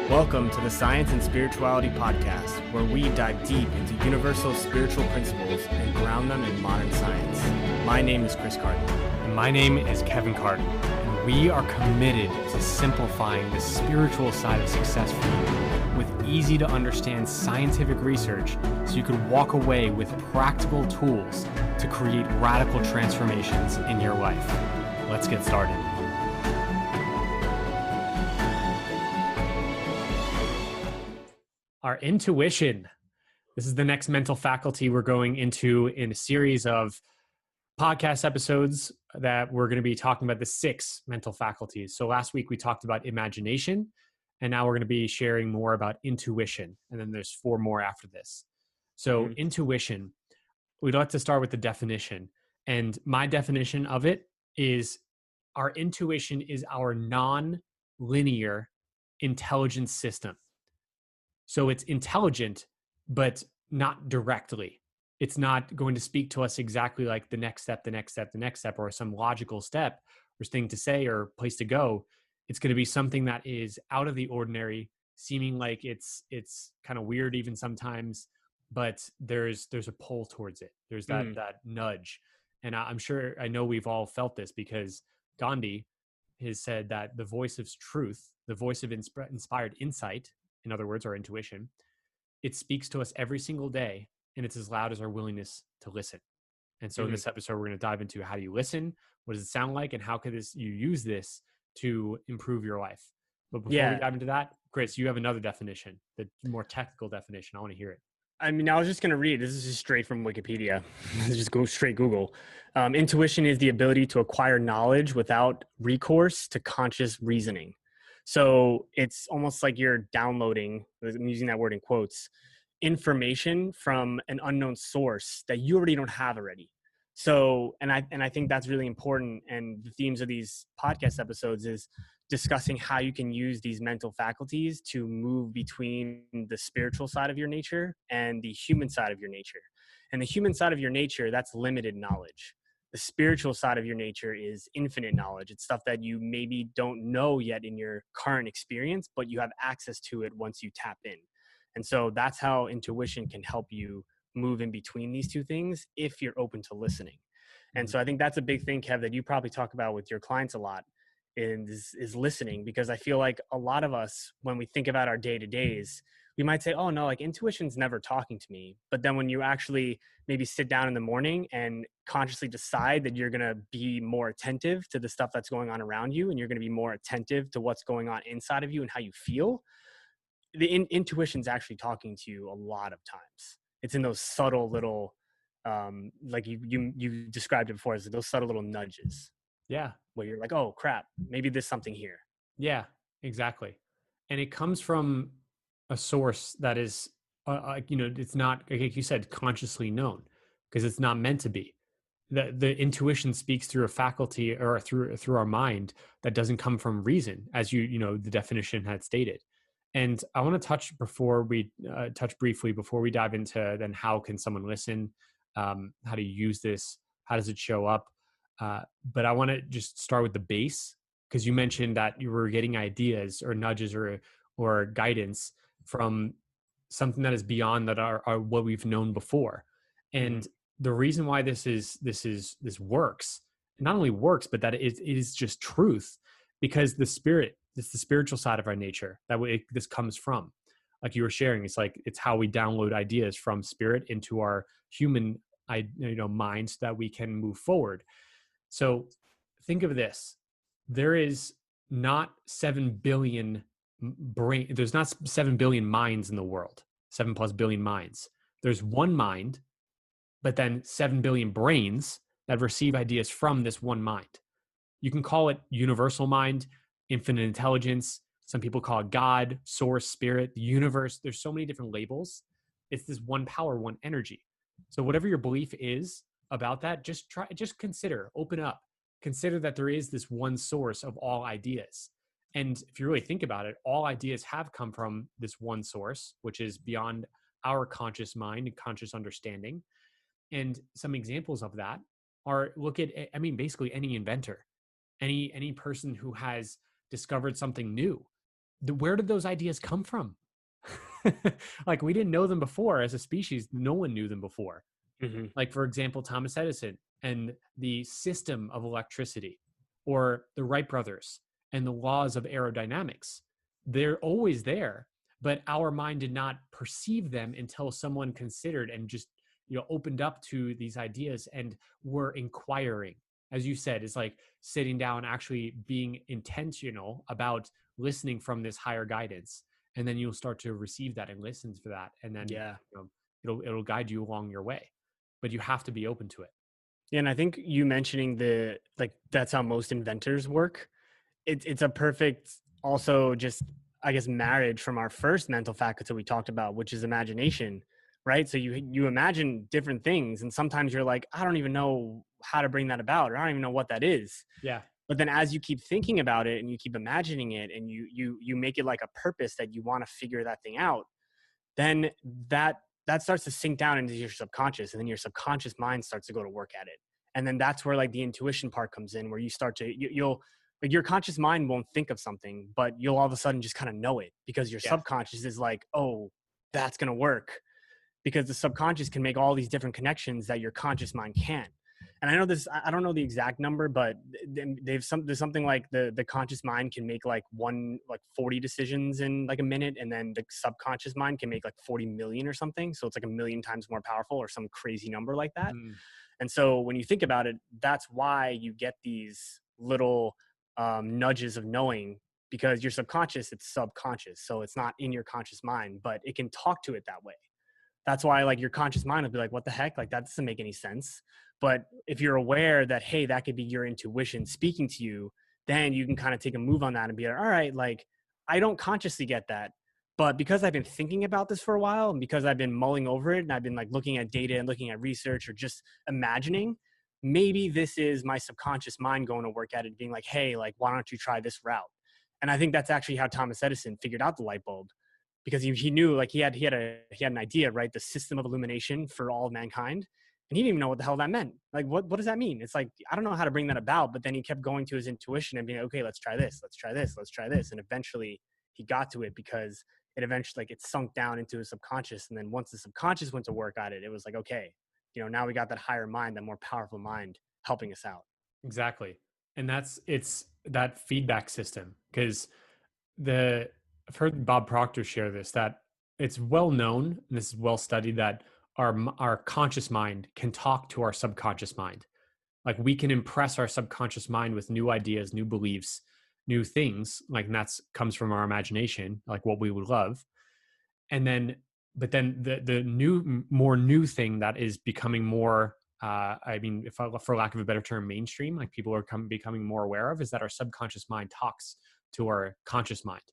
Welcome to the Science and Spirituality Podcast, where we dive deep into universal spiritual principles and ground them in modern science. My name is Chris Carden. And my name is Kevin Carden. And we are committed to simplifying the spiritual side of success for you with easy to understand scientific research so you could walk away with practical tools to create radical transformations in your life. Let's get started. Our intuition. This is the next mental faculty we're going into in a series of podcast episodes that we're going to be talking about the 6 mental faculties. So last week we talked about imagination, and now we're going to be sharing more about intuition. And then there's 4 more after this. So intuition, we'd like to start with the definition. And my definition of it is our intuition is our non-linear intelligence system. So it's intelligent, but not directly. It's not going to speak to us exactly like the next step, or some logical step or thing to say or place to go. It's going to be something that is out of the ordinary, seeming like it's kind of weird even sometimes, but there's a pull towards it. There's that nudge. And I know we've all felt this because Gandhi has said that the voice of truth, the voice of inspired insight, in other words, our intuition, it speaks to us every single day, and it's as loud as our willingness to listen. And so in this episode, we're going to dive into how do you listen, what does it sound like, and how could you use this to improve your life. But before we dive into that, Chris, you have another definition, the more technical definition. I want to hear it. I mean, I was just going to read. This is just straight from Wikipedia. Just go straight Google. Intuition is the ability to acquire knowledge without recourse to conscious reasoning. So it's almost like you're downloading, I'm using that word in quotes, information from an unknown source that you already don't have already. So, and I think that's really important. And the themes of these podcast episodes is discussing how you can use these mental faculties to move between the spiritual side of your nature and the human side of your nature. And the human side of your nature, that's limited knowledge. The spiritual side of your nature is infinite knowledge. It's stuff that you maybe don't know yet in your current experience, but you have access to it once you tap in. And so that's how intuition can help you move in between these two things if you're open to listening. And so I think that's a big thing, Kev, that you probably talk about with your clients a lot is listening, because I feel like a lot of us, when we think about our day-to-days, we might say, oh no, like intuition's never talking to me. But then when you actually maybe sit down in the morning and consciously decide that you're going to be more attentive to the stuff that's going on around you, and you're going to be more attentive to what's going on inside of you and how you feel, the intuition's actually talking to you a lot of times. It's in those subtle little, like you described it before, as those subtle little nudges. Yeah. Where you're like, oh crap, maybe there's something here. Yeah, exactly. And it comes from a source that is, it's not, like you said, consciously known, because it's not meant to be. The intuition speaks through a faculty or through our mind that doesn't come from reason, as the definition had stated. And I want to touch briefly before we dive into then how can someone listen, how to use this, how does it show up? But I want to just start with the base, because you mentioned that you were getting ideas or nudges or guidance from something that is beyond that are what we've known before. And the reason why this works, not only works, but that it is just truth, because it's the spiritual side of our nature that this comes from. Like you were sharing, it's how we download ideas from spirit into our human minds so that we can move forward. So think of this. There is not 7 billion there's not 7 billion minds in the world, 7+ billion minds. There's one mind, but then 7 billion brains that receive ideas from this one mind. You can call it universal mind, infinite intelligence. Some people call it God, source, spirit, the universe. There's so many different labels. It's this one power, one energy. So whatever your belief is about that, just consider, open up, consider that there is this one source of all ideas. And if you really think about it, all ideas have come from this one source, which is beyond our conscious mind and conscious understanding. And some examples of that are, basically any inventor, any person who has discovered something new. where did those ideas come from? Like, we didn't know them before as a species. No one knew them before. Hmm. Like, for example, Thomas Edison and the system of electricity, or the Wright brothers and the laws of aerodynamics. They're always there, but our mind did not perceive them until someone considered and just, opened up to these ideas and were inquiring. As you said, it's like sitting down, actually being intentional about listening from this higher guidance, and then you'll start to receive that and listen for that, and then, Yeah. it'll guide you along your way, but you have to be open to it. Yeah, and I think you mentioning the like that's how most inventors work. It's a perfect also just I guess marriage from our first mental faculty we talked about, which is imagination, right? So you imagine different things, and sometimes you're like, I don't even know how to bring that about, or I don't even know what that is. Yeah. But then as you keep thinking about it and you keep imagining it, and you make it like a purpose that you want to figure that thing out, then that starts to sink down into your subconscious, and then your subconscious mind starts to go to work at it. And then that's where like the intuition part comes in, where you start to you'll like your conscious mind won't think of something, but you'll all of a sudden just kind of know it because your Yeah. subconscious is like, oh, that's going to work, because the subconscious can make all these different connections that your conscious mind can't. And I know this, I don't know the exact number, but there's something like the conscious mind can make like 40 decisions in like a minute, and then the subconscious mind can make like 40 million or something. So it's like a million times more powerful, or some crazy number like that. Mm, And so when you think about it, that's why you get these little nudges of knowing, because your subconscious, it's subconscious. So it's not in your conscious mind, but it can talk to it that way. That's why like your conscious mind will be like, what the heck? Like that doesn't make any sense. But if you're aware that, hey, that could be your intuition speaking to you, then you can kind of take a move on that and be like, all right, like I don't consciously get that. But because I've been thinking about this for a while, and because I've been mulling over it, and I've been like looking at data and looking at research, or just imagining, maybe this is my subconscious mind going to work at it, being like, hey, like, why don't you try this route? And I think that's actually how Thomas Edison figured out the light bulb, because he knew like he had an idea, right? The system of illumination for all of mankind. And he didn't even know what the hell that meant. Like, what does that mean? It's like, I don't know how to bring that about. But then he kept going to his intuition and being like, okay, let's try this, let's try this, let's try this. And eventually he got to it, because it eventually like it sunk down into his subconscious. And then once the subconscious went to work at it, it was like, okay, now we got that higher mind, that more powerful mind helping us out. exactly. And it's that feedback system, because the I've heard Bob Proctor share this, that it's well known, and this is well studied, that our conscious mind can talk to our subconscious mind. Like, we can impress our subconscious mind with new ideas, new beliefs, new things, like, and that's comes from our imagination, like what we would love. And then, but then the more new thing that is becoming more, I mean, if for lack of a better term, mainstream, like people are becoming more aware of, is that our subconscious mind talks to our conscious mind,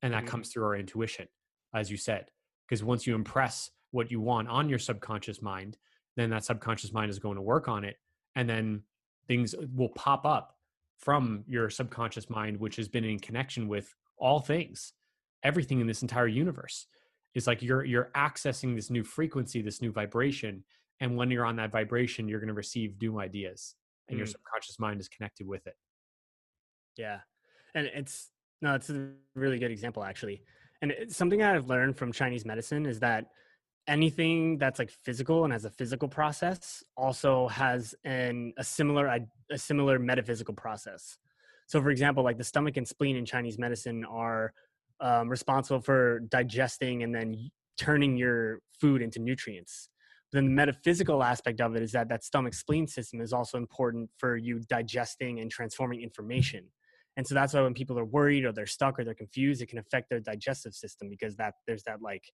and that Hmm. comes through our intuition, as you said. Because once you impress what you want on your subconscious mind, then that subconscious mind is going to work on it, and then things will pop up from your subconscious mind, which has been in connection with all things, everything in this entire universe. Is like you're accessing this new frequency, this new vibration, and when you're on that vibration, you're going to receive new ideas, and your Mm, subconscious mind is connected with it. yeah. And it's no, it's a really good example actually. And it's something I've learned from Chinese medicine is that anything that's like physical and has a physical process also has a similar metaphysical process. So for example, like the stomach and spleen in Chinese medicine are responsible for digesting and then turning your food into nutrients. But then the metaphysical aspect of it is that that stomach spleen system is also important for you digesting and transforming information. And so that's why when people are worried or they're stuck or they're confused, it can affect their digestive system, because that there's that like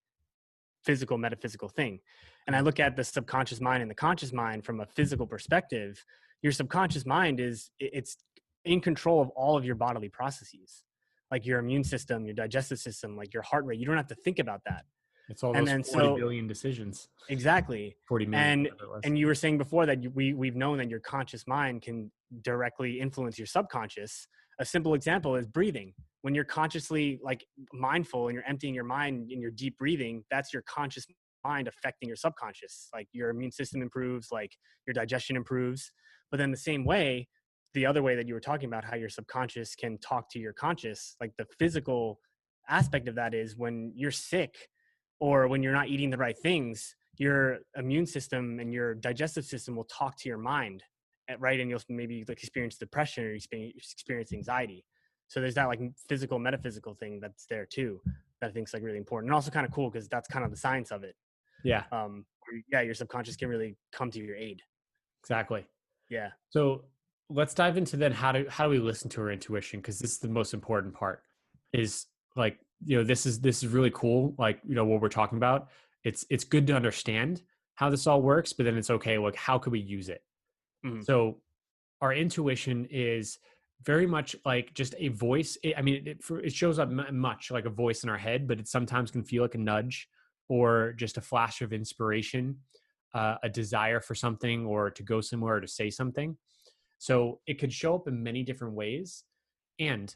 physical metaphysical thing. And I Mm. look at the subconscious mind and the conscious mind from a physical perspective. Your subconscious mind it's in control of all of your bodily processes, like your immune system, your digestive system, like your heart rate. You don't have to think about that. It's all And those then 40 so billion decisions, exactly. 40 million, and whatever it was. and you were saying before that we've known that your conscious mind can directly influence your subconscious. A simple example is breathing. When you're consciously like mindful and you're emptying your mind in your deep breathing, that's your conscious mind affecting your subconscious. Like your immune system improves, like your digestion improves. But then the same way, the other way that you were talking about how your subconscious can talk to your conscious, like the physical aspect of that is when you're sick or when you're not eating the right things, your immune system and your digestive system will talk to your mind, right? And you'll maybe like experience depression or experience anxiety. So there's that like physical, metaphysical thing that's there too that I think is like really important and also kind of cool because that's kind of the science of it. Yeah, Yeah, your subconscious can really come to your aid. exactly. Yeah. So let's dive into then how do we listen to our intuition? Because this is the most important part. Is like, this is really cool. Like, what we're talking about. It's good to understand how this all works, but then it's okay. Like, how could we use it? Mhm. So our intuition is very much like just a voice. I mean, it shows up much like a voice in our head, but it sometimes can feel like a nudge or just a flash of inspiration, a desire for something or to go somewhere or to say something. So it could show up in many different ways. And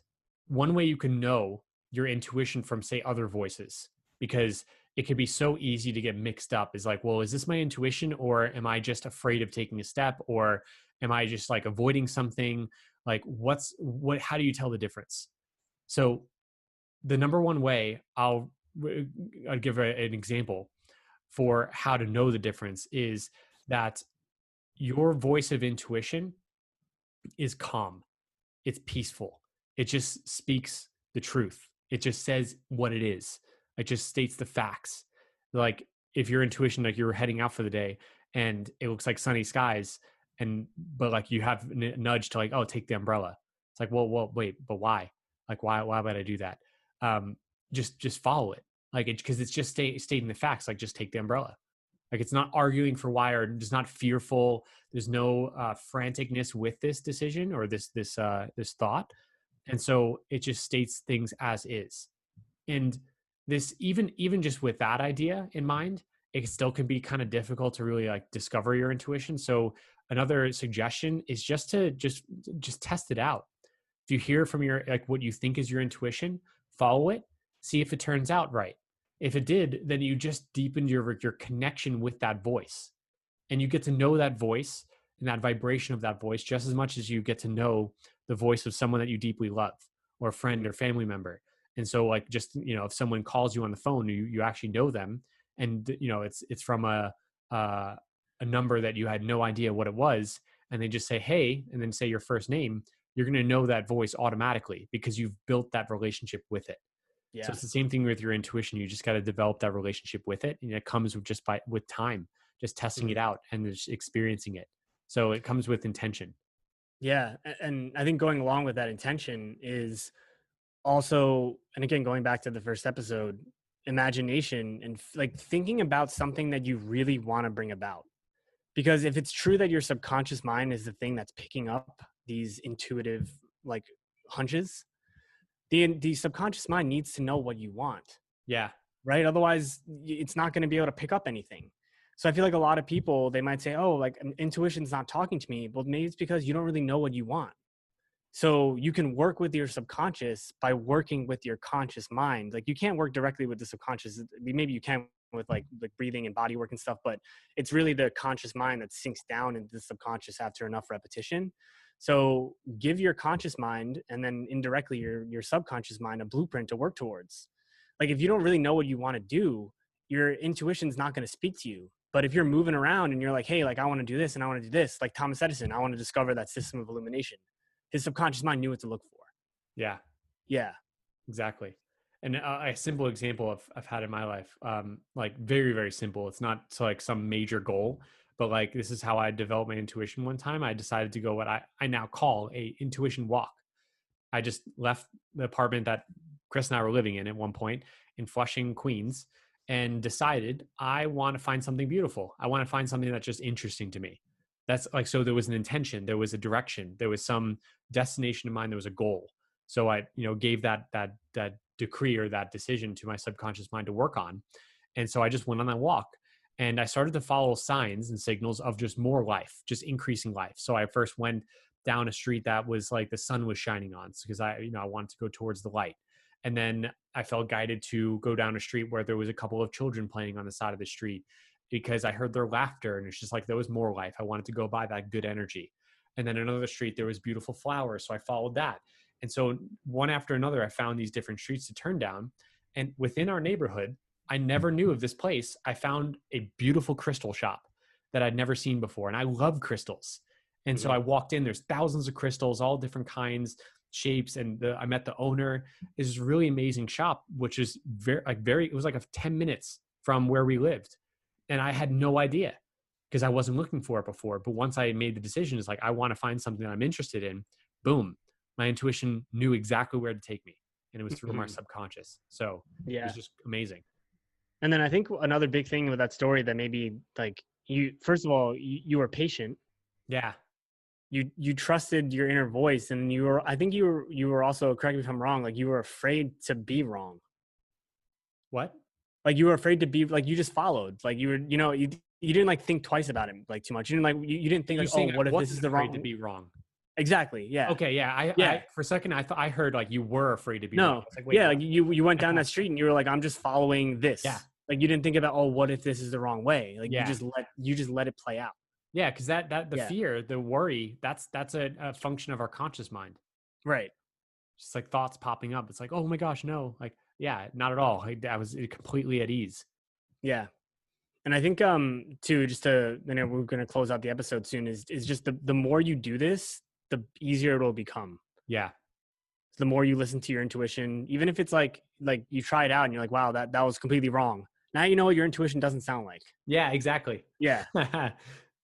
one way you can know your intuition from, say, other voices, because it can be so easy to get mixed up, is like, well, is this my intuition or am I just afraid of taking a step or am I just like avoiding something? Like, how do you tell the difference? So the number one way I'll give an example for how to know the difference is that your voice of intuition is calm, it's peaceful. It just speaks the truth. It just says what it is. It just states the facts. Like if your intuition, like you're heading out for the day and it looks like sunny skies, and but like you have a nudge to like, oh, take the umbrella. It's like, well, wait, but why? Like, why would I do that? Um, just follow it. Like it because it's just stating the facts. Like just take the umbrella. Like it's not arguing for why or just not fearful. There's no franticness with this decision or this thought, and so it just states things as is. And this even just with that idea in mind, it still can be kind of difficult to really like discover your intuition. So another suggestion is just test it out. If you hear from your like what you think is your intuition, follow it, see if it turns out right. If it did, then you just deepened your connection with that voice. And you get to know that voice and that vibration of that voice just as much as you get to know the voice of someone that you deeply love or a friend Mhm. or family member. And so like just, if someone calls you on the phone, you actually know them and it's from uh, a number that you had no idea what it was and they just say hey and then say your first name, you're going to know that voice automatically because you've built that relationship with it. So Yeah. it's the same thing with your intuition. You just got to develop that relationship with it, and it comes with with time, just testing Mhm. it out and just experiencing it. So it comes with intention. Yeah. And I think going along with that intention is also, and again, going back to the first episode, imagination and like thinking about something that you really want to bring about. Because if it's true that your subconscious mind is the thing that's picking up these intuitive like hunches, the subconscious mind needs to know what you want, Yeah, right? Otherwise, it's not going to be able to pick up anything. So I feel like a lot of people they might say, "Oh, like intuition's not talking to me." Well, maybe it's because you don't really know what you want. So you can work with your subconscious by working with your conscious mind. Like you can't work directly with the subconscious. Maybe you can with like breathing and body work and stuff, but it's really the conscious mind that sinks down into the subconscious after enough repetition. So give your conscious mind and then indirectly your subconscious mind a blueprint to work towards. Like if you don't really know what you want to do, your intuition's not going to speak to you. But if you're moving around and you're like, hey, like I want to do this and I want to do this, like Thomas Edison, I want to discover that system of illumination. His subconscious mind knew what to look for. yeah, Yeah. exactly. And a simple example I've had in my life, like very, very simple. It's not to like some major goal, but like this is how I developed my intuition one time. I decided to go what I now call a intuition walk. I just left the apartment that Chris and I were living in at one point in Flushing, Queens, and decided I want to find something beautiful. I want to find something that's just interesting to me. That's like, so there was an intention, there was a direction, there was some destination in mind, there was a goal. So I, gave that decree or that decision to my subconscious mind to work on. And so I just went on that walk and I started to follow signs and signals of just more life, just increasing life. So I first went down a street that was like the sun was shining on because I wanted to go towards the light. And then I felt guided to go down a street where there was a couple of children playing on the side of the street because I heard their laughter and it's just like there was more life. I wanted to go by that good energy. And then another street there was beautiful flowers, so I followed that. And so one after another, I found these different streets to turn down. And within our neighborhood, I never knew of this place. I found a beautiful crystal shop that I'd never seen before. And I love crystals. And so I walked in, there's thousands of crystals, all different kinds, shapes. And I met the owner. It's this really amazing shop, which is it was like 10 minutes from where we lived. And I had no idea because I wasn't looking for it before. But once I made the decision, it's like, I want to find something that I'm interested in. Boom. My intuition knew exactly where to take me. And it was through my subconscious. So it was just amazing. And then I think another big thing with that story that maybe like first of all, you were patient. Yeah. You trusted your inner voice, and I think you were also, correct me if I'm wrong, like you were afraid to be wrong. What? Like you were afraid to be, like you just followed, like you were, you didn't like think twice about it like too much. You didn't you didn't think like, oh, what if this is the wrong to be wrong? Exactly. Yeah. Okay. Yeah. I for a second I thought I heard like you were afraid to be wrong. No. Like, yeah. Like you went down that street and you were like, I'm just following this. Yeah. Like you didn't think about, oh, what if this is the wrong way? Like you just let it play out. Yeah. Cause the fear, the worry, that's a function of our conscious mind. Right. Just like thoughts popping up. It's like, oh my gosh, no. Like, yeah, not at all. I was completely at ease. Yeah. And I think too, just to, we're going to close out the episode soon, is just the more you do this, the easier it'll become. Yeah. The more you listen to your intuition, even if it's like you try it out and you're like, wow, that was completely wrong. Now you know what your intuition doesn't sound like. Yeah, exactly. Yeah.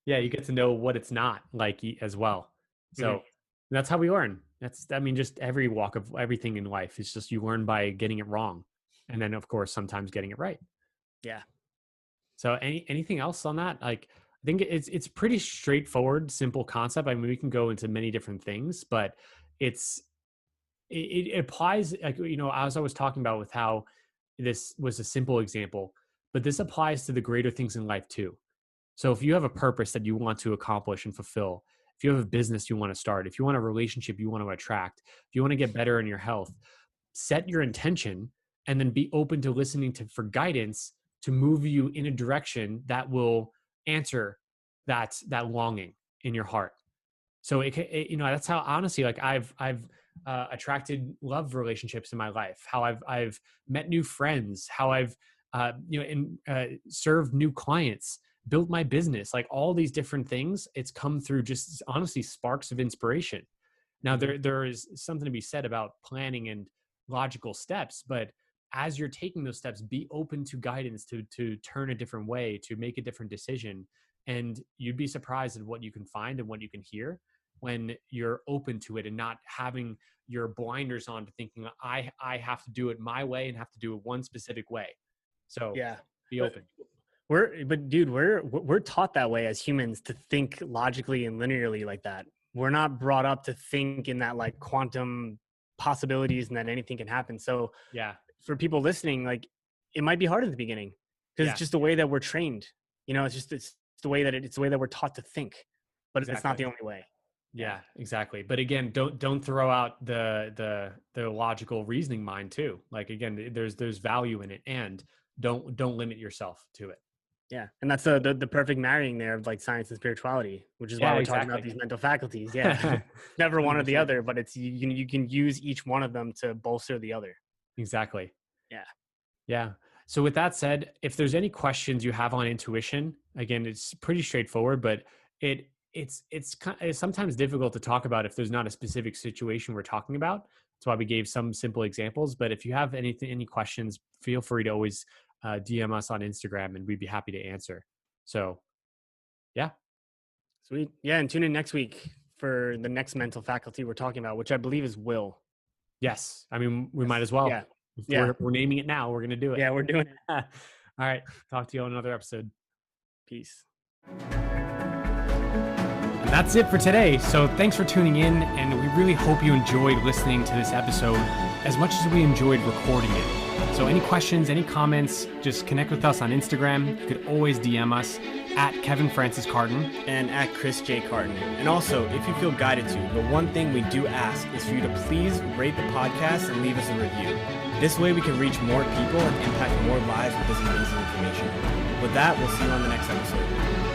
Yeah, you get to know what it's not like as well. So that's how we learn. Just every walk of everything in life. It's just you learn by getting it wrong. And then, of course, sometimes getting it right. Yeah. So anything else on that? Like, I think it's pretty straightforward, simple concept. I mean, we can go into many different things, but it applies, like, as I was talking about with how this was a simple example, but this applies to the greater things in life too. So if you have a purpose that you want to accomplish and fulfill, if you have a business you want to start, if you want a relationship you want to attract, if you want to get better in your health, set your intention and then be open to listening for guidance to move you in a direction that will answer that longing in your heart. So that's how, honestly, like I've attracted love relationships in my life, how I've met new friends, how I've served new clients, built my business, like all these different things. It's come through just honestly sparks of inspiration. Now there is something to be said about planning and logical steps, but as you're taking those steps, be open to guidance to turn a different way, to make a different decision. And you'd be surprised at what you can find and what you can hear when you're open to it and not having your blinders on to thinking, I have to do it my way and have to do it one specific way. So be open. We're taught that way as humans, to think logically and linearly like that. We're not brought up to think in that like quantum possibilities and that anything can happen. So for people listening, like it might be hard at the beginning because it's just the way that we're trained. It's the way that it's the way that we're taught to think, but it's not the only way. Yeah, exactly. But again, don't throw out the logical reasoning mind too. Like again, there's value in it, and don't limit yourself to it. Yeah. And that's the perfect marrying there of like science and spirituality, which is why we're talking about these mental faculties. Yeah. Never one or the other, but it's, you can use each one of them to bolster the other. Exactly. Yeah. Yeah. So with that said, if there's any questions you have on intuition, again, it's pretty straightforward, but it's sometimes difficult to talk about if there's not a specific situation we're talking about. That's why we gave some simple examples. But if you have any questions, feel free to always DM us on Instagram and we'd be happy to answer. So, yeah. Sweet. Yeah. And tune in next week for the next mental faculty we're talking about, which I believe is will. Yes. I mean, we might as well. Yeah. We're naming it now. We're going to do it. Yeah, we're doing it. All right. Talk to you on another episode. Peace. And that's it for today. So thanks for tuning in. And we really hope you enjoyed listening to this episode as much as we enjoyed recording it. So any questions, any comments, just connect with us on Instagram. You could always DM us at Kevin Francis Carton and at Chris J. Carton. And also, if you feel guided to, the one thing we do ask is for you to please rate the podcast and leave us a review. This way we can reach more people and impact more lives with this amazing information. With that, we'll see you on the next episode.